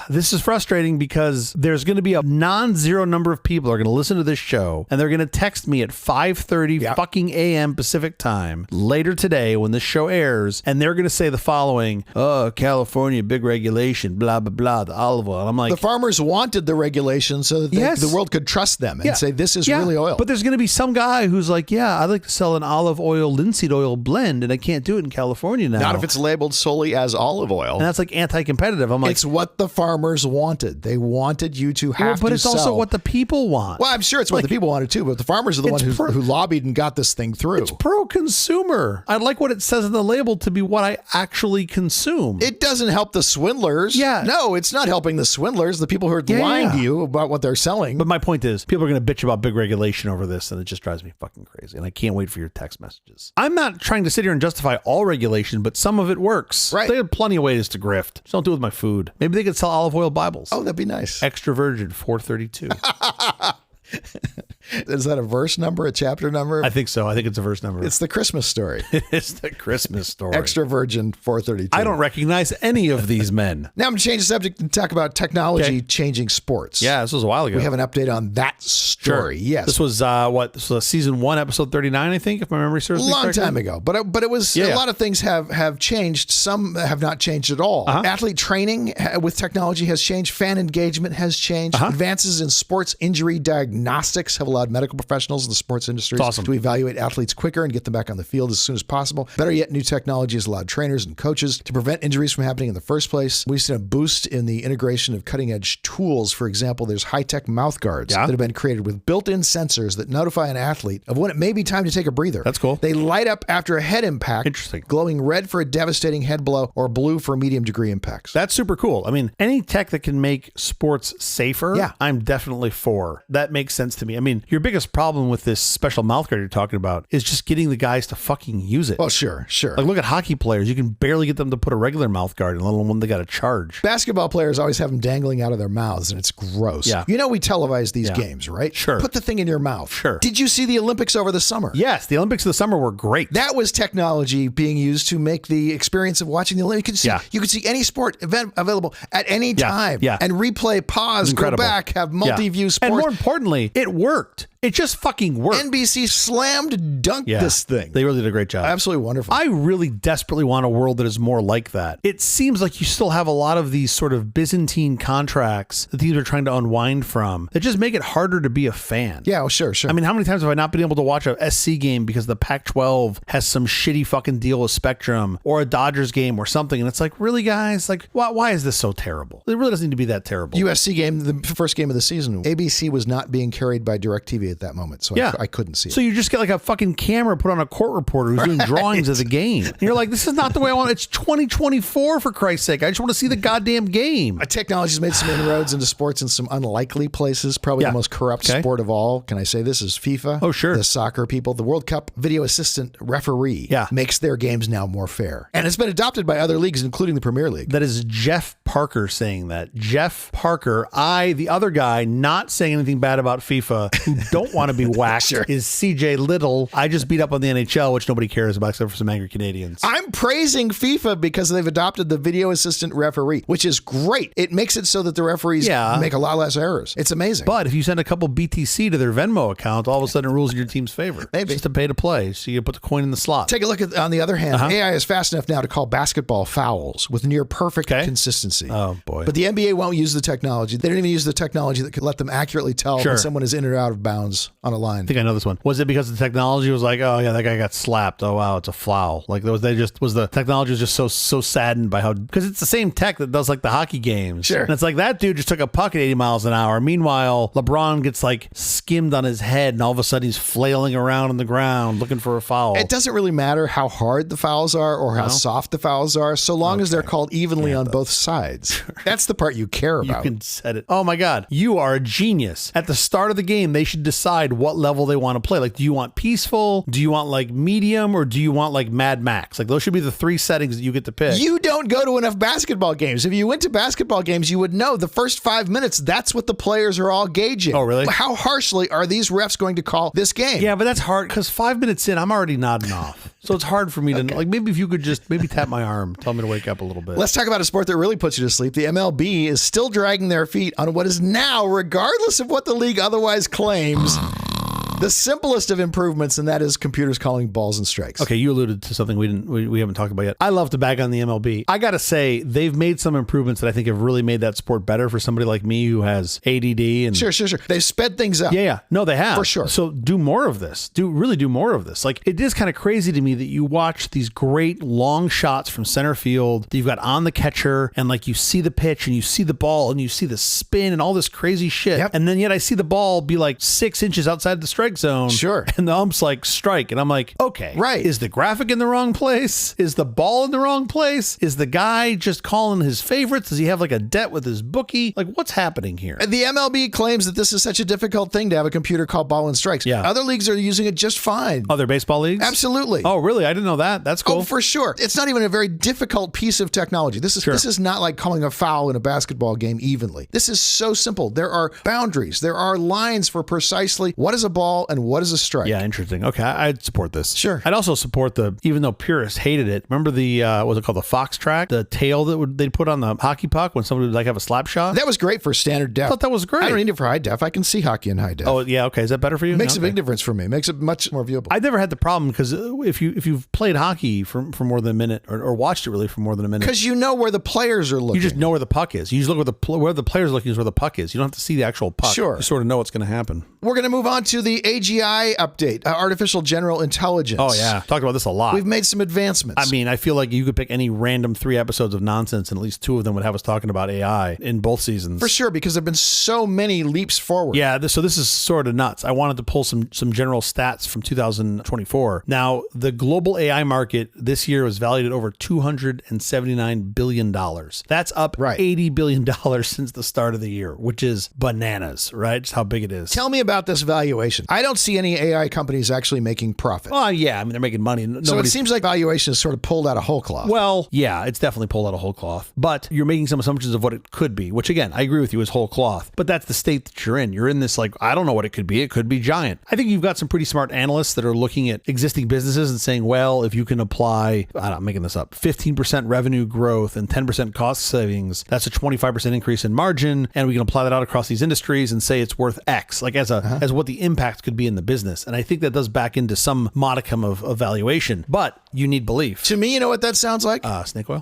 This is frustrating because there's going to be a non-zero number of people who are going to listen to this show and they're going to text me at 5:30 fucking a.m. Pacific time later today when this show airs, and they're going to say the following: "Oh, California, big regulation, blah, blah, blah, the olive oil." And I'm like, the farmers wanted the regulation so that the world could trust them and say, this is really oil. But there's going to be some guy who's like, yeah, I'd like to sell an olive oil, linseed oil blend, and I can't do it in California now. Not if it's labeled solely as olive oil. And that's like anti-competitive. I'm like, it's what the farmers wanted. They wanted you to have to but it's sell. also what the people want. Well, I'm sure it's what the people wanted too, but the farmers are the ones who lobbied and got this thing through. It's pro-consumer. I like what it says in the label to be what I actually consume. It doesn't help the swindlers. Yeah. No, it's not helping the swindlers, the people who are lying to you about what they're selling. But my point is, people are going to bitch about big regulation over this, and it just drives me fucking crazy. And I can't wait for your text messages. I'm not trying to sit here and justify all regulation, but some of it works. Right. They have plenty of ways to grift. Just don't do it with my food. Maybe they could sell olive oil Bibles. Oh, that'd be nice. Extra virgin, 432. Is that a verse number, a chapter number? I think so. I think it's a verse number. It's the Christmas story. It's the Christmas story. Extra virgin 432. I don't recognize any of these men. Now I'm going to change the subject and talk about technology changing sports. Yeah, this was a while ago. We have an update on that story. Sure. Yes. This was This was season 1, episode 39, I think, if my memory serves me correctly. Long time ago. But it was a lot of things have changed. Some have not changed at all. Athlete training with technology has changed. Fan engagement has changed. Advances in sports injury diagnostics have allowed medical professionals in the sports industry to evaluate athletes quicker and get them back on the field as soon as possible. Better yet, new technology has allowed trainers and coaches to prevent injuries from happening in the first place. We've seen a boost in the integration of cutting-edge tools. For example, there's high-tech mouth guards that have been created with built-in sensors that notify an athlete of when it may be time to take a breather. That's cool. They light up after a head impact, Interesting. glowing red for a devastating head blow or blue for medium-degree impacts. That's super cool. I mean, any tech that can make sports safer, I'm definitely for. That makes sense to me. I mean, your biggest problem with this special mouth guard you're talking about is just getting the guys to fucking use it. Oh, sure. Like, look at hockey players. You can barely get them to put a regular mouth guard in, let alone one they got to charge. Basketball players always have them dangling out of their mouths, and it's gross. Yeah. You know we televise these games, right? Sure. Put the thing in your mouth. Sure. Did you see the Olympics over the summer? Yes, the Olympics of the summer were great. That was technology being used to make the experience of watching the Olympics. You could see any sport event available at any time. And replay, pause, go back, have multi-view sports. And more importantly, it worked. It just fucking worked. NBC slammed dunked this thing. They really did a great job. Absolutely wonderful. I really desperately want a world that is more like that. It seems like you still have a lot of these sort of Byzantine contracts that teams are trying to unwind from that just make it harder to be a fan. Yeah, well, sure. I mean, how many times have I not been able to watch a SC game because the Pac-12 has some shitty fucking deal with Spectrum, or a Dodgers game or something? And it's like, really, guys? Like, why is this so terrible? It really doesn't need to be that terrible. USC game, the first game of the season, ABC was not being carried by DirecTV at that moment, so I couldn't see it. So you just get like a fucking camera put on a court reporter who's doing drawings of the game. And you're like, this is not the way I want it. It's 2024, for Christ's sake. I just want to see the goddamn game. Technology's made some inroads into sports in some unlikely places. Probably the most corrupt sport of all. Can I say this is FIFA? Oh, sure. The soccer people. The World Cup video assistant referee makes their games now more fair. And it's been adopted by other leagues, including the Premier League. That is Jeff Parker saying that. Jeff Parker, the other guy, not saying anything bad about FIFA, who don't want to be whacked, is CJ Little. I just beat up on the NHL, which nobody cares about except for some angry Canadians. I'm praising FIFA because they've adopted the video assistant referee, which is great. It makes it so that the referees make a lot less errors. It's amazing. But if you send a couple BTC to their Venmo account, all of a sudden it rules in your team's favor. Maybe. It's just a pay to play, so you put the coin in the slot. Take a look at, on the other hand, AI is fast enough now to call basketball fouls with near perfect consistency. Oh, boy. But the NBA won't use the technology. They don't even use the technology that could let them accurately tell when someone is in or out of bounds touchdowns on a line. I think I know this one. Was it because the technology was like, oh yeah, that guy got slapped. Oh wow, it's a foul. Like was the technology was just so saddened by how, because it's the same tech that does like the hockey games. Sure. And it's like that dude just took a puck at 80 miles an hour. Meanwhile, LeBron gets like skimmed on his head, and all of a sudden he's flailing around on the ground looking for a foul. It doesn't really matter how hard the fouls are or how soft the fouls are, so long as they're called evenly on both sides. That's the part you care You about. can set it. Oh my God, you are a genius. At the start of the game, they should decide what level they want to play. Like, do you want peaceful? Do you want like medium? Or do you want like Mad Max? Like, those should be the 3 settings that you get to pick. You don't go to enough basketball games. If you went to basketball games, you would know the first 5 minutes, that's what the players are all gauging. Oh, really? How harshly are these refs going to call this game? Yeah, but that's hard because 5 minutes in, I'm already nodding off. So it's hard for me to, like, maybe if you could just maybe tap my arm, tell me to wake up a little bit. Let's talk about a sport that really puts you to sleep. The MLB is still dragging their feet on what is now, regardless of what the league otherwise claims, the simplest of improvements, and that is computers calling balls and strikes. Okay, you alluded to something we haven't talked about yet. I love to bag on the MLB. I got to say, they've made some improvements that I think have really made that sport better for somebody like me who has ADD. And Sure. They've sped things up. Yeah. No, they have. For sure. So do more of this. Really do more of this. Like, it is kind of crazy to me that you watch these great long shots from center field that you've got on the catcher, and like you see the pitch and you see the ball and you see the spin and all this crazy shit. Yep. And then yet I see the ball be like 6 inches outside the strike zone. Sure. And the ump's like, strike. And I'm like, okay. Right. Is the graphic in the wrong place? Is the ball in the wrong place? Is the guy just calling his favorites? Does he have like a debt with his bookie? Like, what's happening here? The MLB claims that this is such a difficult thing to have a computer call ball and strikes. Yeah. Other leagues are using it just fine. Other baseball leagues? Absolutely. Oh, really? I didn't know that. That's cool. Oh, for sure. It's not even a very difficult piece of technology. This is not like calling a foul in a basketball game evenly. This is so simple. There are boundaries. There are lines for precisely what is a ball and what is a strike. Yeah, interesting. Okay, I'd support this. Sure. I'd also support even though purists hated it, remember the, what was it called, the Fox track? The tail that they'd put on the hockey puck when somebody would like have a slap shot? That was great for standard def. I thought that was great. I don't need it for high def. I can see hockey in high def. Oh, yeah, okay. Is that better for you? Makes a Okay. big difference for me. Makes it much more viewable. I've never had the problem because if you've played hockey for more than a minute or watched it really for more than a minute, Because you know where the players are looking. you just know where the puck is. You just look where the player's looking is where the puck is. You don't have to see the actual puck. Sure. You sort of know what's going to happen. We're going to move on to the AGI update, artificial general intelligence. Oh, yeah. Talked about this a lot. We've made some advancements. I mean, I feel like you could pick any random 3 episodes of nonsense and at least 2 of them would have us talking about AI in both seasons. for sure, because there have been so many leaps forward. Yeah, so this is sort of nuts. I wanted to pull some general stats from 2024. Now, the global AI market this year was valued at over $279 billion. That's up $80 billion since the start of the year, which is bananas, right? Just how big it is. Tell me about this valuation. I don't see any AI companies actually making profit. Well, yeah, I mean, they're making money. So it seems like valuation is sort of pulled out of whole cloth. Well, yeah, it's definitely pulled out of whole cloth, but you're making some assumptions of what it could be, which again, I agree with you is whole cloth, but that's the state that you're in. You're in this like, I don't know what it could be. It could be giant. I think you've got some pretty smart analysts that are looking at existing businesses and saying, well, if you can apply, I'm making this up, 15% revenue growth and 10% cost savings, that's a 25% increase in margin. And we can apply that out across these industries and say it's worth X, like as what the impact could be in the business. And I think that does back into some modicum of valuation, but you need belief. To me, you know what that sounds like? Snake oil?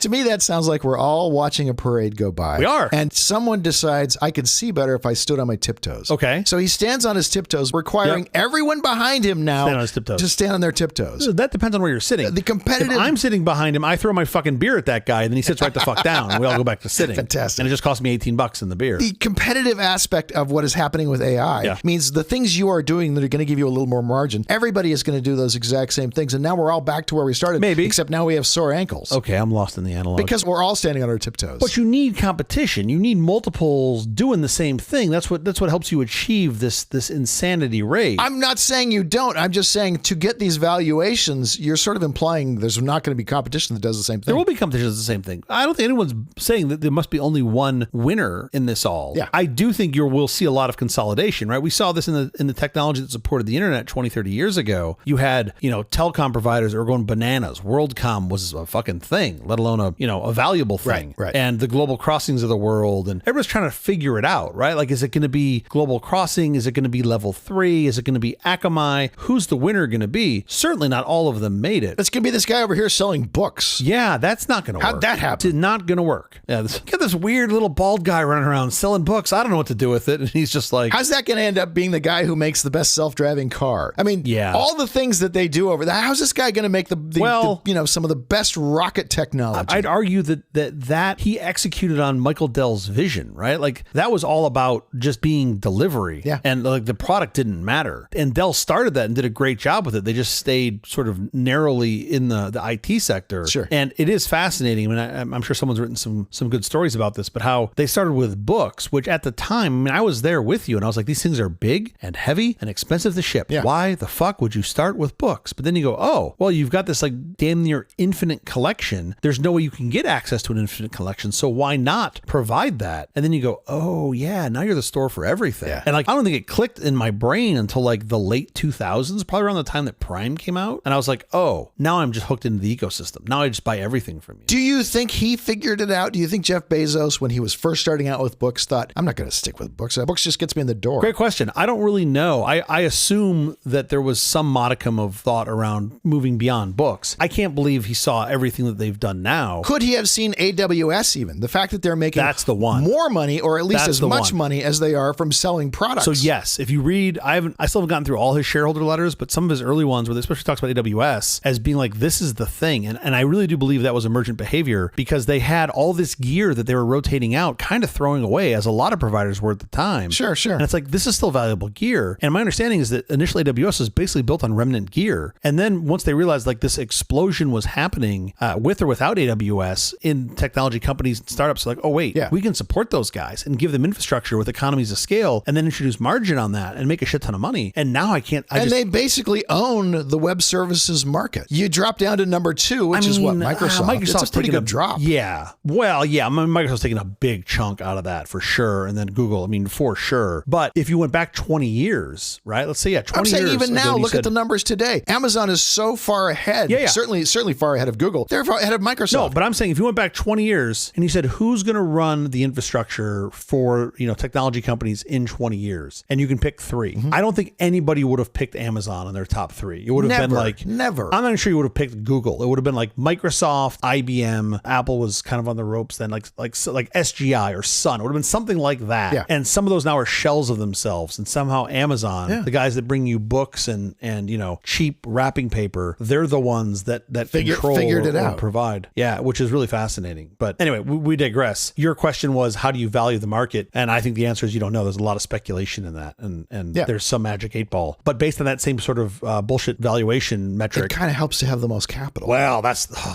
To me, that sounds like we're all watching a parade go by. We are. And someone decides I could see better if I stood on my tiptoes. Okay. So he stands on his tiptoes, requiring everyone behind him now Stand on his tiptoes. to stand on their tiptoes. That depends on where you're sitting. The competitive- If I'm sitting behind him, I throw my fucking beer at that guy, and then he sits right the fuck down, and we all go back to sitting. Fantastic. And it just cost me $18 in the beer. The competitive aspect of what is happening with AI means the things you are doing that are going to give you a little more margin, everybody is going to do those exact same things. And now we're all back to where we started. Maybe. Except now we have sore ankles. Okay, I'm lost in the analog. Because we're all standing on our tiptoes. But you need competition. You need multiples doing the same thing. That's what helps you achieve this insanity rate. I'm not saying you don't. I'm just saying to get these valuations, you're sort of implying there's not going to be competition that does the same thing. There will be competition that's the same thing. I don't think anyone's saying that there must be only one winner in this all. Yeah. I do think we'll see a lot of consolidation, right? We saw this in the technology that supported the internet 20, 30 years ago. You had, telecom providers that were going bananas. WorldCom was a fucking thing, let alone a valuable thing. Right. And the global crossings of the world, and everyone's trying to figure it out, right? Like, is it going to be global crossing? Is it going to be level 3? Is it going to be Akamai? Who's the winner going to be? Certainly not all of them made it. It's going to be this guy over here selling books. Yeah, that's not going to work. How'd that happen? It's not going to work. Yeah, got this weird little bald guy running around selling books. I don't know what to do with it. And he's just like, How's that going to end up being the guy guy who makes the best self-driving car. I mean, Yeah. all the things that they do over there. How's this guy going to make some of the best rocket technology? I'd argue that he executed on Michael Dell's vision, right? Like that was all about just being delivery. Yeah. And like the product didn't matter. And Dell started that and did a great job with it. They just stayed sort of narrowly in the IT sector. Sure. And it is fascinating. I mean, I'm sure someone's written some good stories about this, but how they started with books, which at the time, I mean, I was there with you and I was like, these things are big and heavy and expensive to ship. Yeah. Why the fuck would you start with books? But then you go, oh, well, you've got this like damn near infinite collection. There's no way you can get access to an infinite collection. So why not provide that? And then you go, oh yeah, now you're the store for everything. Yeah. And like, I don't think it clicked in my brain until like the late 2000s, probably around the time that Prime came out. And I was like, oh, now I'm just hooked into the ecosystem. Now I just buy everything from you. Do you think he figured it out? Do you think Jeff Bezos, when he was first starting out with books, thought, I'm not going to stick with books. Books just gets me in the door? Great question. I don't really know. I assume that there was some modicum of thought around moving beyond books. I can't believe he saw everything that they've done now. Could he have seen AWS even? The fact that they're making That's the one. more money, or at least That's as the much one. money as they are from selling products. So yes, if you read, I still haven't gotten through all his shareholder letters, but some of his early ones where they especially talks about AWS as being like, this is the thing. And I really do believe that was emergent behavior because they had all this gear that they were rotating out, kind of throwing away, as a lot of providers were at the time. Sure. And it's like, this is still valuable gear. And my understanding is that initially AWS was basically built on remnant gear. And then once they realized like this explosion was happening with or without AWS in technology companies and startups, like, oh wait, Yeah. we can support those guys and give them infrastructure with economies of scale and then introduce margin on that and make a shit ton of money. And now they basically own the web services market. You drop down to number 2, which is what? Microsoft. It's a pretty good drop. Yeah. Well, yeah. Microsoft's taking a big chunk out of that for sure. And then Google, I mean, for sure. But if you went back 20 years, right? Let's say, 20 I'm saying years even now, ago, look at the numbers today. Amazon is so far ahead. Yeah. Certainly far ahead of Google. They're far ahead of Microsoft. No, but I'm saying if you went back 20 years and you said, who's going to run the infrastructure for, technology companies in 20 years? And you can pick 3. I don't think anybody would have picked Amazon in their top 3. It would have been like, never. I'm not sure you would have picked Google. It would have been like Microsoft, IBM, Apple was kind of on the ropes then, like SGI or Sun. It would have been something like that. Yeah. And some of those now are shells of themselves. And somehow Amazon, the guys that bring you books and cheap wrapping paper, they're the ones that control figured it or out. provide. Yeah, which is really fascinating. But anyway, we digress. Your question was, how do you value the market? And I think the answer is you don't know. There's a lot of speculation in that. And there's some magic 8 ball. But based on that same sort of bullshit valuation metric. It kind of helps to have the most capital. Well,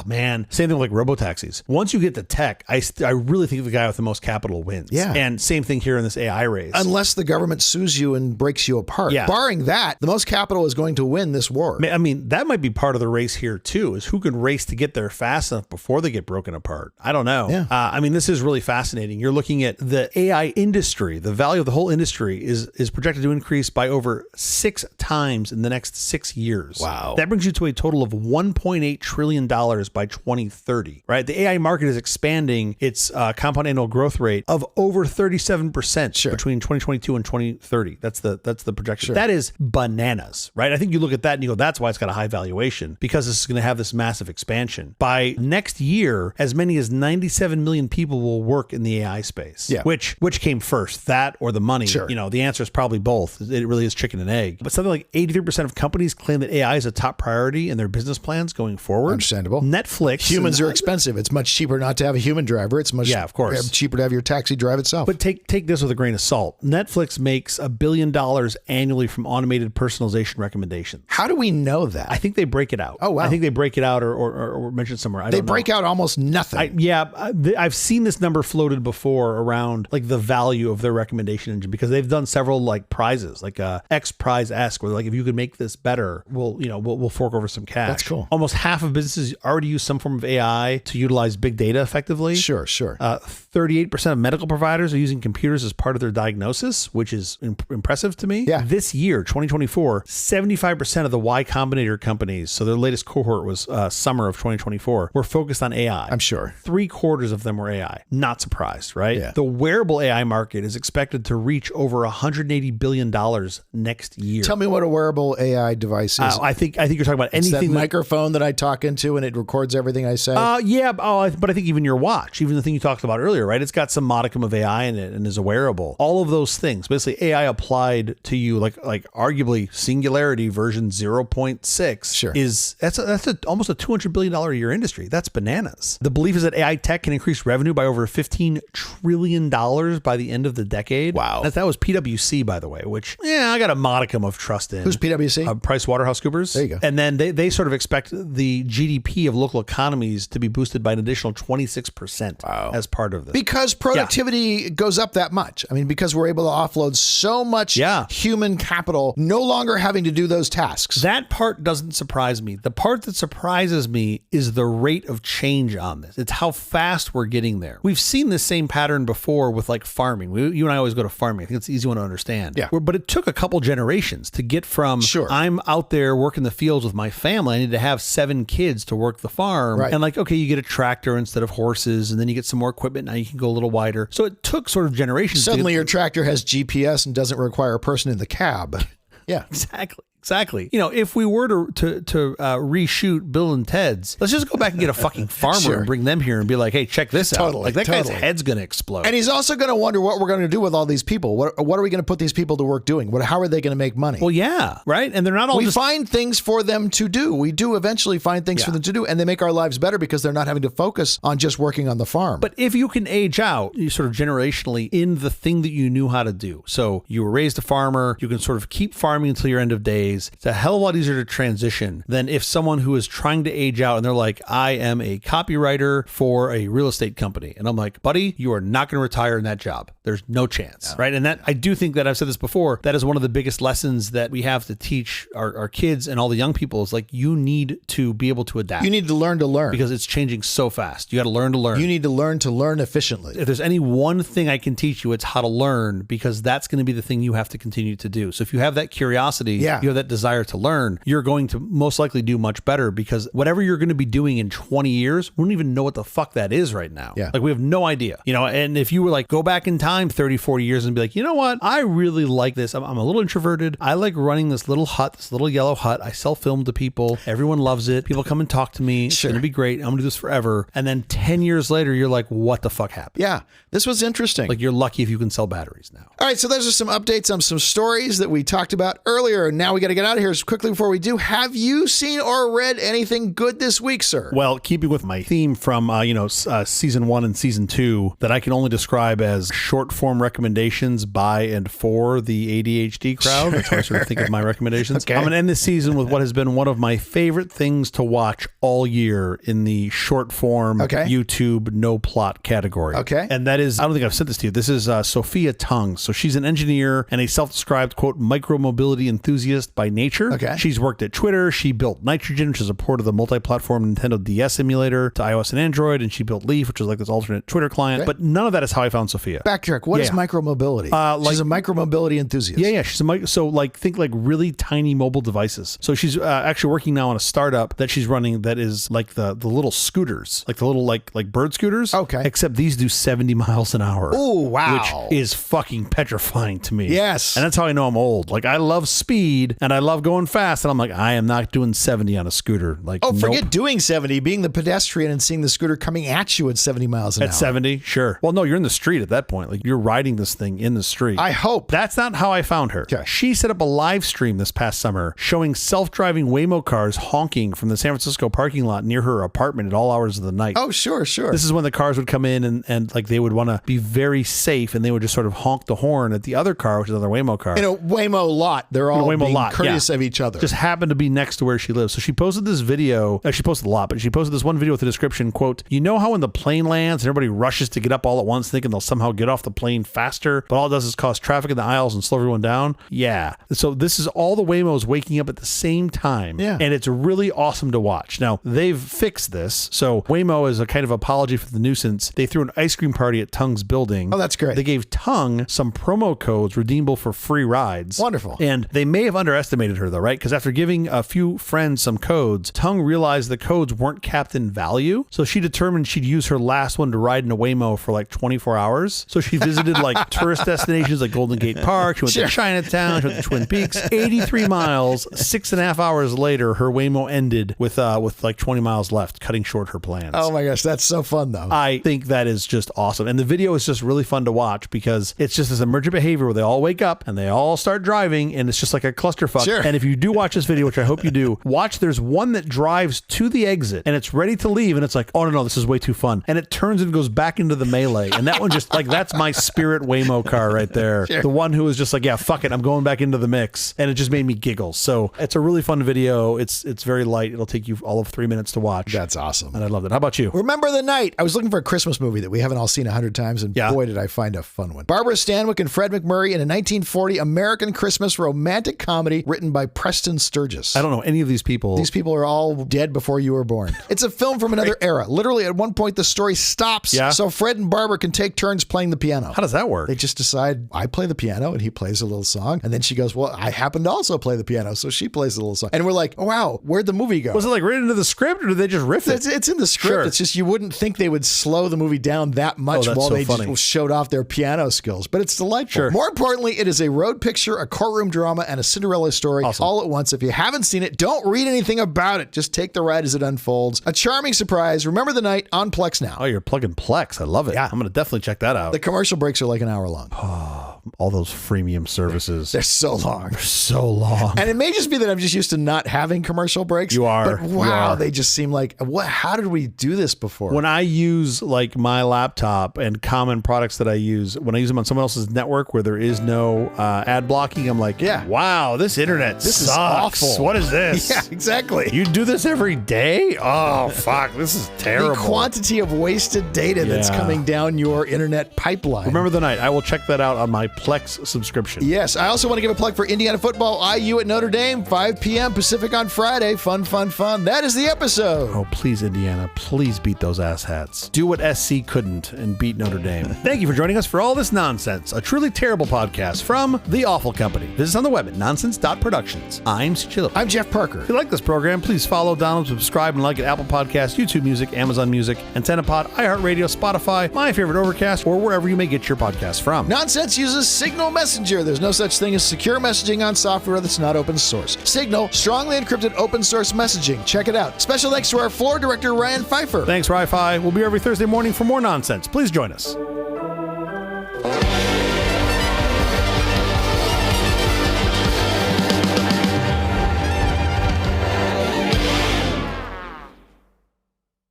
man. Same thing with like robotaxis. Once you get to tech, I really think the guy with the most capital wins. Yeah. And same thing here in this AI race. Unless the government sues you and breaks you apart. Yeah. Barring that, the most capital is going to win this war. I mean, that might be part of the race here too, is who can race to get there fast enough before they get broken apart. I don't know. Yeah. I mean, this is really fascinating. You're looking at the AI industry. The value of the whole industry is projected to increase by over 6 times in the next 6 years. Wow. That brings you to a total of $1.8 trillion by 2030, right? The AI market is expanding its compound annual growth rate of over 37% between 2022 and 2030. That's the projection. Sure. That is bananas, right? I think you look at that and you go, that's why it's got a high valuation, because this is going to have this massive expansion. By next year, as many as 97 million people will work in the AI space. Yeah. Which came first, that or the money? Sure. The answer is probably both. It really is chicken and egg. But something like 83% of companies claim that AI is a top priority in their business plans going forward. Understandable. Netflix. Humans are expensive. It's much cheaper not to have a human driver. It's much of course. cheaper to have your taxi drive itself. But take this with a grain of salt. Netflix makes $1 billion annually from automated personalization recommendations. How do we know that? I think they break it out. Oh, wow. I think they break it out or mention somewhere. They break out almost nothing. I've seen this number floated before around like the value of their recommendation engine, because they've done several like prizes, like X Prize-esque, where like, if you could make this better, we'll fork over some cash. That's cool. Almost half of businesses already use some form of AI to utilize big data effectively. Sure. 38% of medical providers are using computers as part of their diagnosis, which is impressive to me. Yeah. This year, 2024, 75% of the Y Combinator companies, so their latest cohort was summer of 2024, were focused on AI. I'm sure. 3/4 of them were AI. Not surprised, right? Yeah. The wearable AI market is expected to reach over $180 billion next year. Tell me what a wearable AI device is. I think you're talking about It's anything that microphone that I talk into and it records everything I say. but I think even your watch, even the thing you talked about earlier, right? It's got some modicum of AI in it and is a wearable. All of those things, basically AI applied lied to you, like arguably Singularity version 0.6 Sure. that's almost a $200 billion a year industry. That's bananas. The belief is that AI tech can increase revenue by over $15 trillion by the end of the decade. Wow. That was PwC, by the way, which, I got a modicum of trust in. Who's PwC? PricewaterhouseCoopers. There you go. And then they sort of expect the GDP of local economies to be boosted by an additional 26% as part of this. Because productivity goes up that much. I mean, because we're able to offload so much human capital, no longer having to do those tasks. That part doesn't surprise me. The part that surprises me is the rate of change on this. It's how fast we're getting there. We've seen this same pattern before with like farming. You and I always go to farming. I think it's an easy one to understand. Yeah. But it took a couple generations to get from I'm out there working the fields with my family. I need to have 7 kids to work the farm. Right. And like, okay, you get a tractor instead of horses, and then you get some more equipment. Now you can go a little wider. So it took sort of generations. Suddenly your tractor has GPS and doesn't require a person in the cab. Yeah. Exactly. If we were to reshoot Bill and Ted's, let's just go back and get a fucking farmer and bring them here and be like, hey, check this out. Like that guy's head's going to explode. And he's also going to wonder what we're going to do with all these people. What are we going to put these people to work doing? How are they going to make money? Well, yeah, right. And they're not all We find things for them to do. We do eventually find things for them to do, and they make our lives better because they're not having to focus on just working on the farm. But if you can age out, you sort of generationally in the thing that you knew how to do. So you were raised a farmer, you can sort of keep farming until your end of days. It's a hell of a lot easier to transition than if someone who is trying to age out and they're like, I am a copywriter for a real estate company. And I'm like, buddy, you are not going to retire in that job. There's no chance. Right. And that I do think that I've said this before. That is one of the biggest lessons that we have to teach our kids and all the young people is like, you need to be able to adapt. You need to learn because it's changing so fast. You got to learn to learn. You need to learn efficiently. If there's any one thing I can teach you, it's how to learn, because that's going to be the thing you have to continue to do. So if you have that curiosity, you have that desire to learn, you're going to most likely do much better, because whatever you're going to be doing in 20 years, we don't even know what the fuck that is right now. Yeah. Like we have no idea, and if you were like, go back in time 30, 40 years and be like, you know what? I really like this. I'm a little introverted. I like running this little hut, this little yellow hut. I sell film to people. Everyone loves it. People come and talk to me. It's going to be great. I'm going to do this forever. And then 10 years later, you're like, what the fuck happened? Yeah. This was interesting. Like you're lucky if you can sell batteries now. All right. So those are some updates on some stories that we talked about earlier. Now we got to get out of here quickly before we do. Have you seen or read anything good this week, sir? Well, keeping with my theme from, season 1 and season 2 that I can only describe as short form recommendations by and for the ADHD crowd. That's how I sort of think of my recommendations. Okay. I'm going to end this season with what has been one of my favorite things to watch all year in the short form YouTube no plot category. Okay. And that is, I don't think I've said this to you. This is Sophia Tung. So she's an engineer and a self-described, quote, micromobility enthusiast by nature. Okay. She's worked at Twitter. She built Nitrogen, which is a port of the multi-platform Nintendo DS emulator to iOS and Android. And she built Leaf, which is like this alternate Twitter client. But none of that is how I found Sophia. Backtrack. What is micromobility? She's a micromobility enthusiast. Yeah. She's think like really tiny mobile devices. So she's actually working now on a startup that she's running that is like the little scooters, like the little like bird scooters. Okay. Except these do 70 miles an hour. Oh, wow. Which is fucking petrifying to me. Yes. And that's how I know I'm old. Like I love speed and I love going fast. And I'm like, I am not doing 70 on a scooter. Like, forget doing 70, being the pedestrian and seeing the scooter coming at you at 70 miles an hour. At 70, sure. Well, no, you're in the street at that point. Like you're riding this thing in the street. I hope. That's not how I found her. Okay. She set up a live stream this past summer showing self-driving Waymo cars honking from the San Francisco parking lot near her apartment at all hours of the night. Oh, sure. This is when the cars would come in and like they would want to be very safe and they would just sort of honk the horn at the other car, which is another Waymo car. In a Waymo lot. They're all being courteous of each other. Just happened to be next to where she lives. So she posted this video. She posted a lot, but she posted this one video with a description, quote, you know how when the plane lands and everybody rushes to get up all at once thinking they'll somehow get off the plane faster, but all it does is cause traffic in the aisles and slow everyone down? Yeah. So this is all the Waymos waking up at the same time. Yeah. And it's really awesome to watch. Now, they've fixed this. So Waymo is a kind of apology for the nuisance. They threw an ice cream party at Tung's building. Oh, that's great. They gave Tung some promo codes redeemable for free rides. Wonderful. And they may have underestimated underestimated her though, right? Because after giving a few friends some codes, Tung realized the codes weren't capped in value. So she determined she'd use her last one to ride in a Waymo for like 24 hours. So she visited like tourist destinations like Golden Gate Park. She went to Chinatown. She went to Twin Peaks. 83 miles, 6.5 hours later, her Waymo ended with like 20 miles left, cutting short her plans. Oh my gosh, that's so fun though. I think that is just awesome. And the video is just really fun to watch because it's just this emergent behavior where they all wake up and they all start driving and it's just like a clusterfuck. Sure. And if you do watch this video, which I hope you do, watch, there's one that drives to the exit and it's ready to leave and it's like, oh no, this is way too fun. And it turns and goes back into the melee. And that one just like, that's my spirit Waymo car right there. Sure. The one who was just like, yeah, fuck it, I'm going back into the mix. And it just made me giggle. So it's a really fun video. It's very light. It'll take you all of 3 minutes to watch. That's awesome. And I loved it. How about you? Remember the Night. I was looking for a Christmas movie that we haven't all seen 100 times, and boy, did I find a fun one. Barbara Stanwyck and Fred McMurray in a 1940 American Christmas romantic comedy written by Preston Sturges. I don't know any of these people. These people are all dead before you were born. It's a film from another era. Literally, at one point, the story stops so Fred and Barbara can take turns playing the piano. How does that work? They just decide, I play the piano, and he plays a little song. And then she goes, well, I happen to also play the piano, so she plays a little song. And we're like, oh, wow, where'd the movie go? Was it like written into the script, or did they just riff it? It's in the script. Sure. It's just you wouldn't think they would slow the movie down that much while they just showed off their piano skills. But it's delightful. Sure. More importantly, it is a road picture, a courtroom drama, and a Cinderella story all at once. If you haven't seen it, don't read anything about it. Just take the ride as it unfolds. A charming surprise. Remember the Night on Plex now. Oh, you're plugging Plex. I love it. Yeah. I'm going to definitely check that out. The commercial breaks are like an hour long. All those freemium services. They're so long. They're so long. And it may just be that I'm just used to not having commercial breaks. You are. But wow, they just seem like, how did we do this before? When I use like my laptop and common products that I use, when I use them on someone else's network where there is no ad blocking, I'm like, wow, this internet sucks. Is awful. What is this? Yeah, exactly. You do this every day? Oh, fuck. This is terrible. The quantity of wasted data that's coming down your internet pipeline. Remember the Night. I will check that out on my Plex subscription. Yes. I also want to give a plug for Indiana football. IU at Notre Dame, 5 p.m. Pacific on Friday. Fun, fun, fun. That is the episode. Oh, please, Indiana. Please beat those asshats. Do what SC couldn't and beat Notre Dame. Thank you for joining us for All This Nonsense, a truly terrible podcast from The Awful Company. Visit us on the web at nonsense.productions. I'm Chilo. I'm Jeff Parker. If you like this program, please follow, download, subscribe, and like at Apple Podcasts, YouTube Music, Amazon Music, AntennaPod, iHeartRadio, Spotify, My Favorite Overcast, or wherever you may get your podcasts from. Nonsense uses Signal Messenger. There's no such thing as secure messaging on software that's not open source. Signal, strongly encrypted open source messaging. Check it out. Special thanks to our floor director, Ryan Pfeiffer. Thanks, Wi-Fi. We'll be here every Thursday morning for more nonsense. Please join us.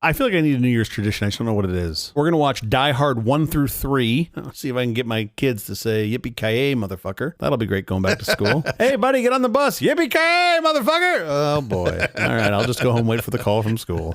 I feel like I need a New Year's tradition. I just don't know what it is. We're going to watch Die Hard 1 through 3. Let's see if I can get my kids to say, yippee-ki-yay, motherfucker. That'll be great going back to school. Hey, buddy, get on the bus. Yippee-ki-yay, motherfucker. Oh, boy. All right, I'll just go home and wait for the call from school.